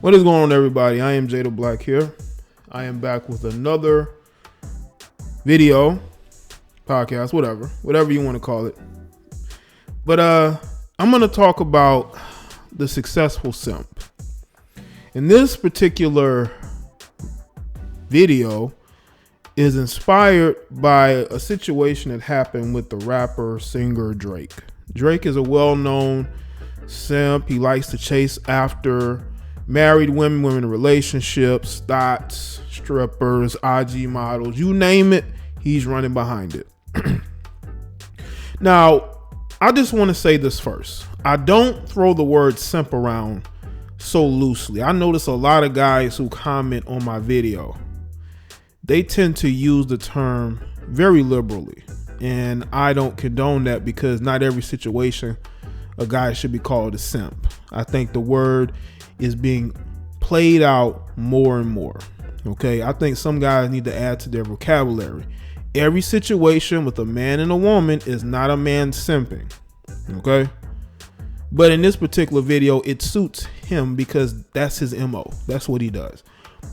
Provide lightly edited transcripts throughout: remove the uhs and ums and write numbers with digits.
What is going on, everybody? I am Jada Black here. I am back with another video, podcast, whatever you want to call it. But I'm going to talk about the Successful S.I.M.P. And this particular video is inspired by a situation that happened with the rapper, singer Drake. Drake is a well-known simp. He likes to chase after married women in relationships, thoughts, strippers, IG models, you name it, he's running behind it. Now, I just want to say this first. I don't throw the word simp around so loosely. I notice a lot of guys who comment on my video, they tend to use the term very liberally. And I don't condone that because not every situation a guy should be called a simp. I think the word is being played out more and more. Okay, I think some guys need to add to their vocabulary. Every situation with a man and a woman is not a man simping. Okay, but in this particular video, it suits him because that's his MO. That's what he does.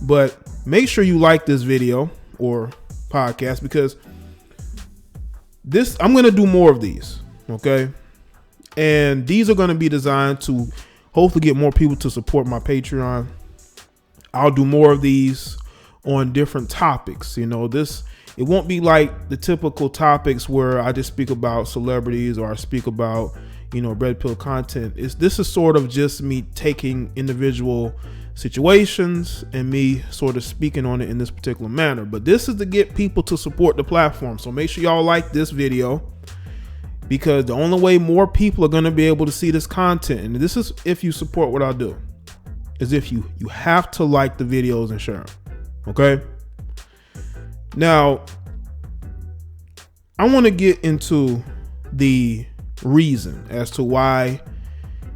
But make sure you like this video or podcast because I'm going to do more of these. Okay, and these are going to be designed to hopefully get more people to support my Patreon. I'll do more of these on different topics. You know, it won't be like the typical topics where I just speak about celebrities or I speak about, red pill content. This is sort of just me taking individual situations and me sort of speaking on it in this particular manner. But this is to get people to support the platform. So make sure y'all like this video, because the only way more people are going to be able to see this content, and this is if you support what I do, is if you have to like the videos and share them. Okay. Now, I want to get into the reason as to why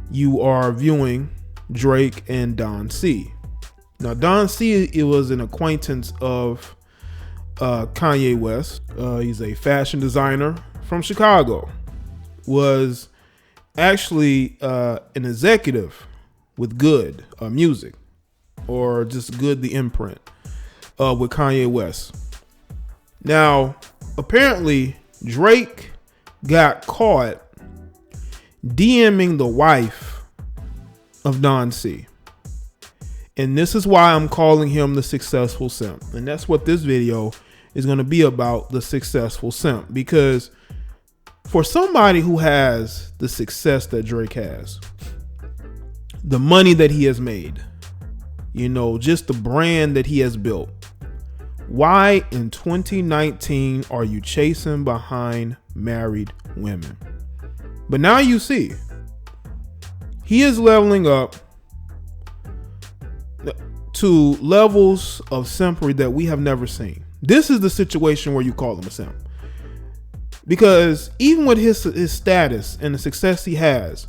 you are viewing Drake and Don C. Now, Don C, it was an acquaintance of Kanye West. He's a fashion designer from Chicago. Was actually an executive with Good Music, or just Good the imprint, with Kanye West. Now, apparently Drake got caught DMing the wife of Don C. And this is why I'm calling him the Successful Simp. And that's what this video is going to be about, the Successful Simp. Because for somebody who has the success that Drake has, the money that he has made, just the brand that he has built, why in 2019 are you chasing behind married women? But now you see, he is leveling up to levels of simpery that we have never seen. This is the situation where you call him a simp. Because even with his status and the success he has,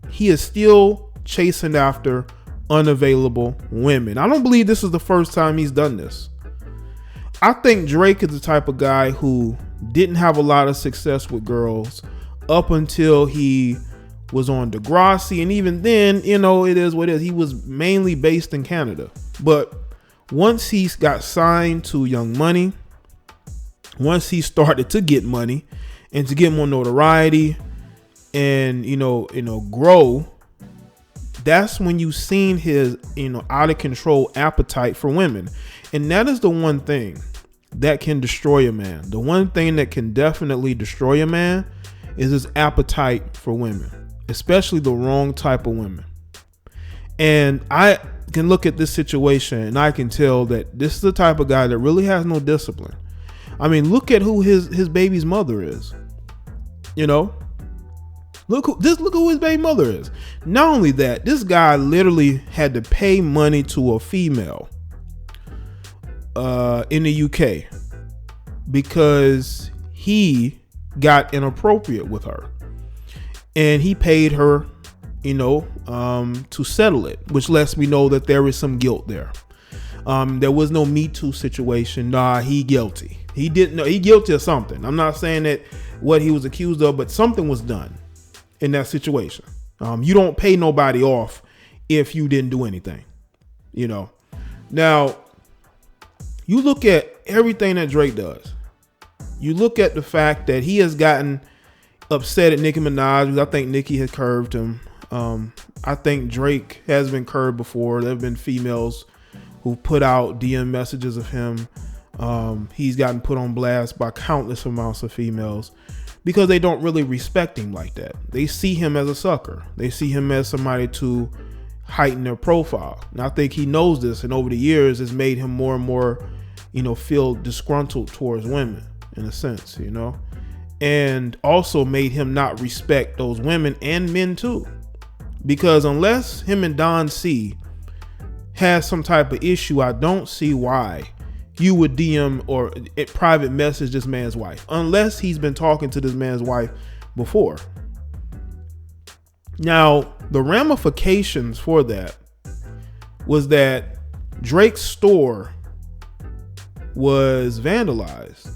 he is still chasing after unavailable women. I don't believe this is the first time he's done this. I think Drake is the type of guy who didn't have a lot of success with girls up until he was on Degrassi. And even then, it is what it is. He was mainly based in Canada. But once he got signed to Young Money, once he started to get money and to get more notoriety and, grow, that's when you seen his, out of control appetite for women. And that is the one thing that can destroy a man. The one thing that can definitely destroy a man is his appetite for women, especially the wrong type of women. And I can look at this situation and I can tell that this is the type of guy that really has no discipline. I mean, look at who his baby's mother is. Look who his baby mother is. Not only that, this guy literally had to pay money to a female in the UK because he got inappropriate with her, and he paid her, to settle it, which lets me know that there is some guilt there. There was no Me Too situation. Nah, he guilty. He didn't know. He guilty of something. I'm not saying that what he was accused of, but something was done in that situation. You don't pay nobody off if you didn't do anything, you know. Now, you look at everything that Drake does. You look at the fact that he has gotten upset at Nicki Minaj because I think Nicki has curved him. I think Drake has been curved before. There have been females who put out DM messages of him. He's gotten put on blast by countless amounts of females because they don't really respect him like that. They see him as a sucker. They see him as somebody to heighten their profile. And I think he knows this, and over the years has made him more and more, feel disgruntled towards women in a sense, and also made him not respect those women and men too. Because unless him and Don C has some type of issue, I don't see why you would DM or private message this man's wife, unless he's been talking to this man's wife before. Now, the ramifications for that was that Drake's store was vandalized.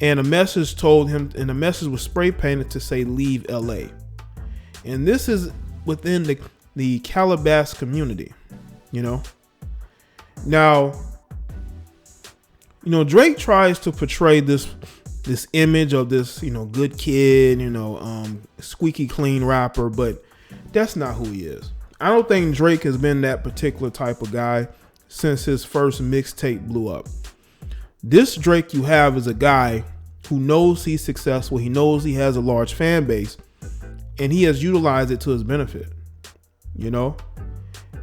And a message told him, and the message was spray painted to say, "Leave LA." And this is within the Calabasas community, Now, Drake tries to portray this image of this, good kid, squeaky clean rapper, but that's not who he is. I don't think Drake has been that particular type of guy since his first mixtape blew up. This Drake you have is a guy who knows he's successful. He knows he has a large fan base, and he has utilized it to his benefit,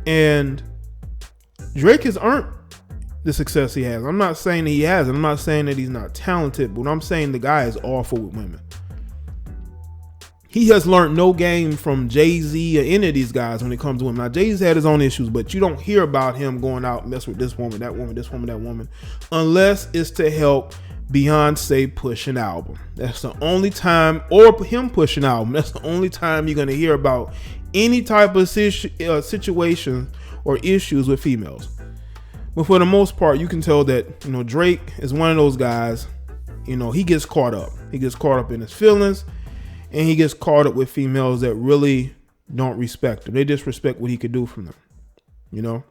and Drake has earned the success he has. I'm not saying that he hasn't. I'm not saying that he's not talented, but I'm saying the guy is awful with women. He has learned no game from Jay-Z or any of these guys when it comes to women. Now, Jay-Z's had his own issues, but you don't hear about him going out and mess with this woman, that woman, this woman, that woman, unless it's to help Beyonce push an album. That's the only time, or him push an album. That's the only time you're going to hear about any type of situation or issues with females. But for the most part, you can tell that, Drake is one of those guys, he gets caught up. He gets caught up in his feelings, and he gets caught up with females that really don't respect him. They disrespect what he could do from them,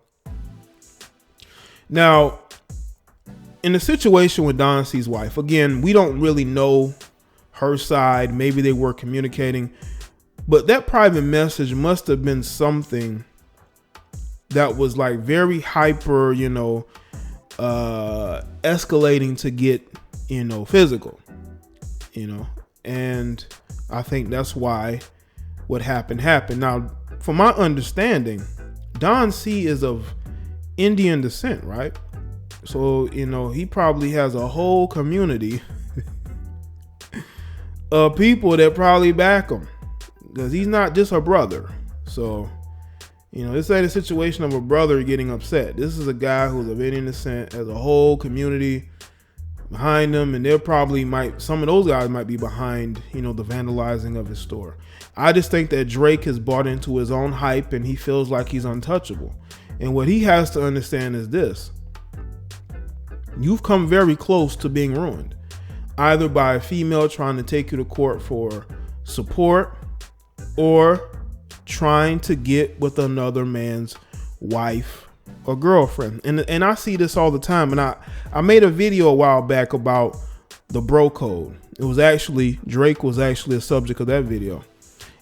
Now, in the situation with Don C's wife, again, we don't really know her side. Maybe they were communicating, but that private message must have been something that was like very hyper, escalating to get, physical, and I think that's why what happened. Now, from my understanding, Don C is of Indian descent, right? So, he probably has a whole community of people that probably back him, because he's not just her brother. So, this ain't a situation of a brother getting upset. This is a guy who's of Indian descent, has a whole community behind him, and some of those guys might be behind, the vandalizing of his store. I just think that Drake has bought into his own hype, and he feels like he's untouchable. And what he has to understand is this: you've come very close to being ruined, either by a female trying to take you to court for support, or trying to get with another man's wife or girlfriend. And I see this all the time. And I made a video a while back about the bro code. Drake was actually a subject of that video,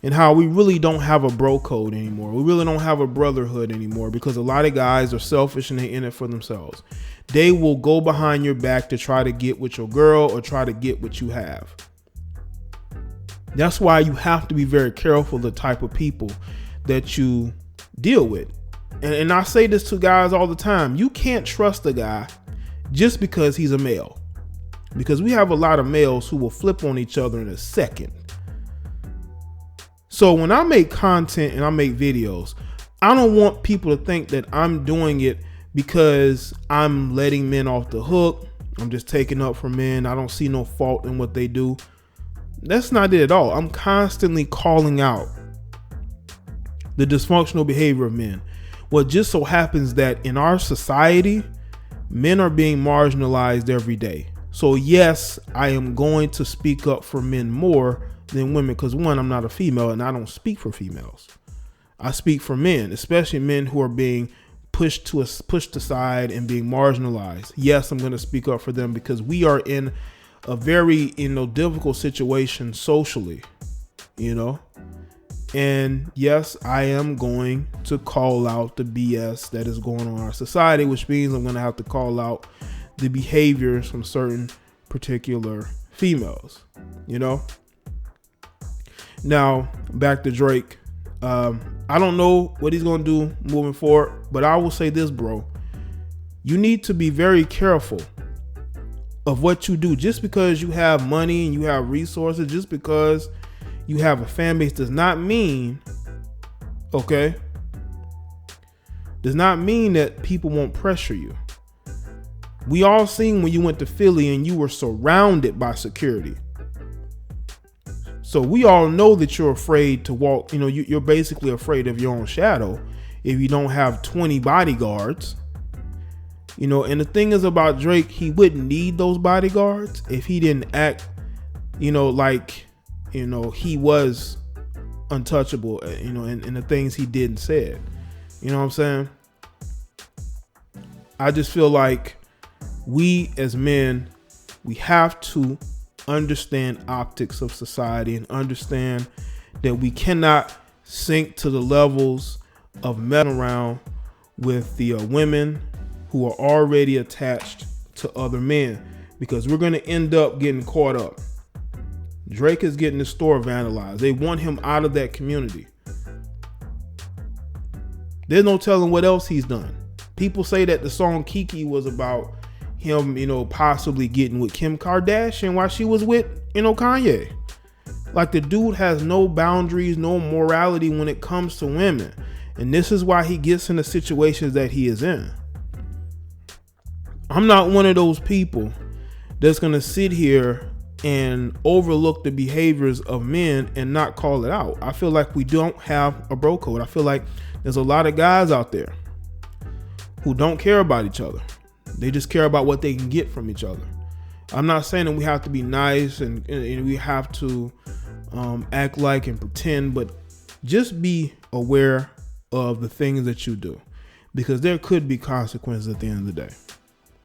and how we really don't have a bro code anymore. We really don't have a brotherhood anymore, because a lot of guys are selfish and they're in it for themselves. They will go behind your back to try to get with your girl or try to get what you have. That's why you have to be very careful the type of people that you deal with. And I say this to guys all the time. You can't trust a guy just because he's a male, because we have a lot of males who will flip on each other in a second. So when I make content and I make videos, I don't want people to think that I'm doing it because I'm letting men off the hook. I'm just taking up for men. I don't see no fault in what they do. That's not it at all. I'm constantly calling out the dysfunctional behavior of men. What just so happens that in our society, men are being marginalized every day. So yes, I am going to speak up for men more than women, because one, I'm not a female and I don't speak for females. I speak for men, especially men who are being pushed aside and being marginalized. Yes, I'm going to speak up for them because we are in a very, difficult situation socially, And yes, I am going to call out the BS that is going on in our society, which means I'm going to have to call out the behaviors from certain particular females, Now, back to Drake. I don't know what he's going to do moving forward, but I will say this, bro. You need to be very careful of what you do. Just because you have money and you have resources, just because you have a fan base does not mean that people won't pressure you. We all seen when you went to Philly and you were surrounded by security. So we all know that you're afraid to walk, you're basically afraid of your own shadow if you don't have 20 bodyguards. And the thing is about Drake, he wouldn't need those bodyguards if he didn't act, like, he was untouchable, and the things he did and said. You know what I'm saying? I just feel like we as men, we have to understand optics of society and understand that we cannot sink to the levels of messing around with the women who are already attached to other men, because we're going to end up getting caught up. Drake is getting his store vandalized. They want him out of that community. There's no telling what else he's done. People say that the song Kiki was about him, possibly getting with Kim Kardashian while she was with, Kanye. Like, the dude has no boundaries, no morality when it comes to women. And this is why he gets in the situations that he is in. I'm not one of those people that's going to sit here and overlook the behaviors of men and not call it out. I feel like we don't have a bro code. I feel like there's a lot of guys out there who don't care about each other. They just care about what they can get from each other. I'm not saying that we have to be nice and we have to act like and pretend, but just be aware of the things that you do, because there could be consequences at the end of the day.